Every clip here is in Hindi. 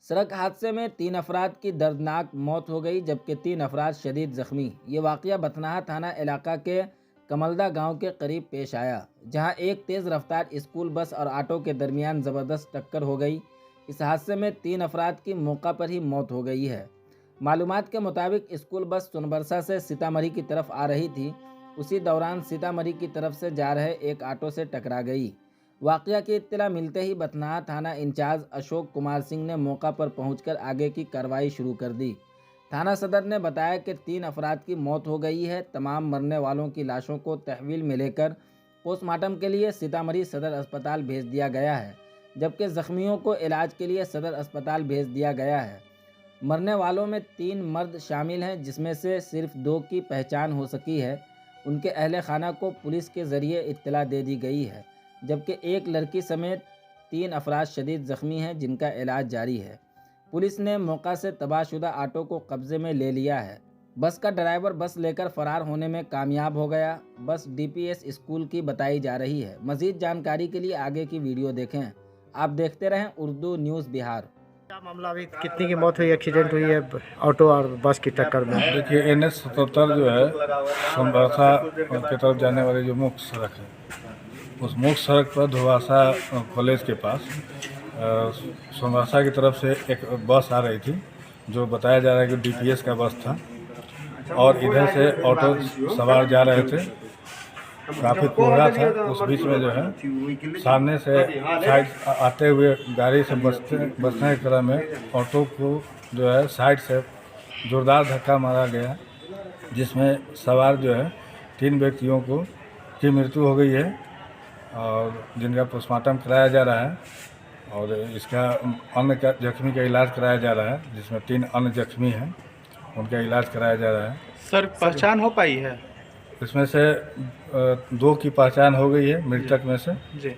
सड़क हादसे में 3 अफराद की दर्दनाक मौत हो गई, जबकि 3 अफराद शदीद जख्मी। ये वाक़या बथनाहा थाना इलाका के कमलदा गांव के करीब पेश आया, जहां एक तेज़ रफ्तार स्कूल बस और ऑटो के दरमियान ज़बरदस्त टक्कर हो गई। इस हादसे में 3 अफराद की मौका पर ही मौत हो गई है। मालूमात के मुताबिक स्कूल बस सोनबरसा से सीतामढ़ी की तरफ आ रही थी। उसी दौरान सीतामढ़ी की तरफ से जा रहे एक ऑटो से टकरा गई। वाक़या की इत्तला मिलते ही बथनाहा थाना इंचार्ज अशोक कुमार सिंह ने मौका पर पहुंचकर आगे की कार्रवाई शुरू कर दी। थाना सदर ने बताया कि 3 अफराद की मौत हो गई है। तमाम मरने वालों की लाशों को तहवील में लेकर पोस्टमार्टम के लिए सीतामढ़ी सदर अस्पताल भेज दिया गया है, जबकि ज़ख्मियों को इलाज के लिए सदर अस्पताल भेज दिया गया है। मरने वालों में 3 मर्द शामिल हैं, जिसमें से सिर्फ 2 की पहचान हो सकी है। उनके अहले खाना को पुलिस के ज़रिए इत्तला दे दी गई है, जबकि एक लड़की समेत 3 अफराद शदीद ज़ख्मी हैं, जिनका इलाज जारी है। पुलिस ने मौका से तबाहशुदा ऑटो को कब्जे में ले लिया है। बस का ड्राइवर बस लेकर फरार होने में कामयाब हो गया। बस डीपीएस स्कूल की बताई जा रही है। मज़ीद जानकारी के लिए आगे की वीडियो देखें। आप देखते रहें उर्दू न्यूज़ बिहार। क्या मामला, अभी कितनी की मौत हुई, एक्सीडेंट हुई है ऑटो और बस की टक्कर में? देखिए NH-77 जो है सोनबरसा की तरफ जाने वाली जो मुख्य सड़क है, उस मुख्य सड़क पर धोवासा कॉलेज के पास सोनबरसा की तरफ से एक बस आ रही थी, जो बताया जा रहा है कि DPS का बस था, और इधर से ऑटो सवार जा रहे थे। काफ़ी कोहरा था। उस बीच में जो है सामने से साइड आते हुए गाड़ी से बचने की क्रम में ऑटो को जो है साइड से जोरदार धक्का मारा गया, जिसमें सवार जो है 3 व्यक्तियों की मृत्यु हो गई है और जिनका पोस्टमार्टम कराया जा रहा है, और इसका अन्य का जख्मी का इलाज कराया जा रहा है, जिसमें 3 अन्य जख्मी हैं, उनका इलाज कराया जा रहा है। सर, पहचान हो पाई है? इसमें से 2 की पहचान हो गई है मृतक में से जी।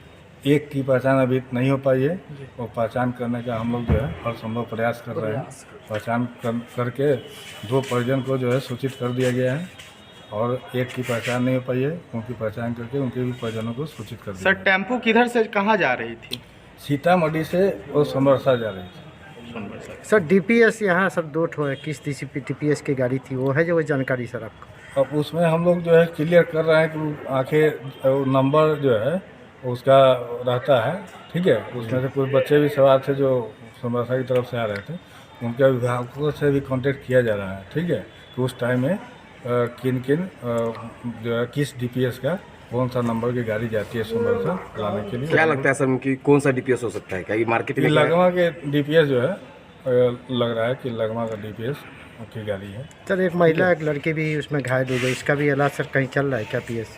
1 की पहचान अभी नहीं हो पाई है, और पहचान करने का हम लोग जो है हर संभव प्रयास कर रहे हैं। पहचान करके 2 परिजन को जो है सूचित कर दिया गया है, और 1 की पहचान नहीं हो पाई है, उनकी पहचान करके उनके भी परिजनों को सूचित कर दिया। सर, टेम्पो किधर से कहाँ जा रही थी? सीतामढ़ी से और सोनबरसा जा रही थी। सर, DPS यहाँ सब 2 ठो है, किस DPS की गाड़ी थी, वो है जो जानकारी सर आपको? अब उसमें हम लोग जो है क्लियर कर रहे हैं कि आखिर नंबर जो है उसका रहता है, ठीक है। उसमें से कुछ बच्चे भी सवार थे जो सोनबरसा की तरफ से आ रहे थे, उनके अभिभावकों से भी कांटेक्ट किया जा रहा है, ठीक है, कि उस टाइम में किन जो है किस DPS का कौन सा नंबर की गाड़ी जाती है सोनबरसा लाने के लिए। क्या लगता है सर, उनकी कौन सा DPS हो सकता है? क्या ये मार्केट में लगमा के DPS जो है लग रहा है कि लगमा का DPS की गाड़ी है। सर, एक महिला एक लड़की भी उसमें घायल हो गई, इसका भी इलाज सर कहीं चल रहा है क्या PS?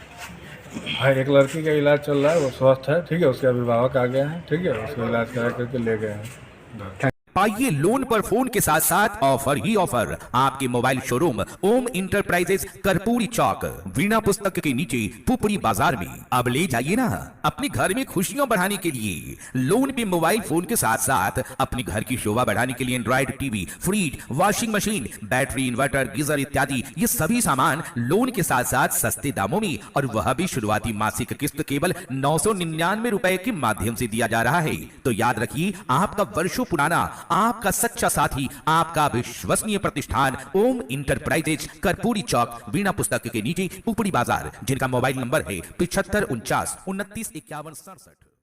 हाँ, एक लड़की का इलाज चल रहा है, वो स्वस्थ है, ठीक है। उसके अभिभावक आ गए हैं, ठीक है, उसका इलाज करा करके ले गए हैं। पाइए लोन पर फोन के साथ साथ ऑफर ही ऑफर। आपके मोबाइल शोरूम ओम इंटरप्राइजेस कर्पूरी चौक वीणा पुस्तक के नीचे पुपरी बाजार में। अब ले जाइए ना अपने घर में खुशियां बढ़ाने के लिए। लोन पे मोबाइल फोन के साथ साथ अपने घर की शोभा बढ़ाने के लिए Android TV, fridge, washing machine, battery, inverter, geyser इत्यादि ये सभी सामान लोन के साथ साथ सस्ते दामों में, और वह भी शुरुआती मासिक किस्त केवल 999 रुपए के माध्यम से दिया जा रहा है। तो याद रखिए, आपका वर्षों पुराना, आपका सच्चा साथी, आपका विश्वसनीय प्रतिष्ठान ओम इंटरप्राइजेज कर्पूरी चौक वीणा पुस्तक के नीचे पुपड़ी बाजार, जिनका मोबाइल नंबर है 75 49 29 51 67।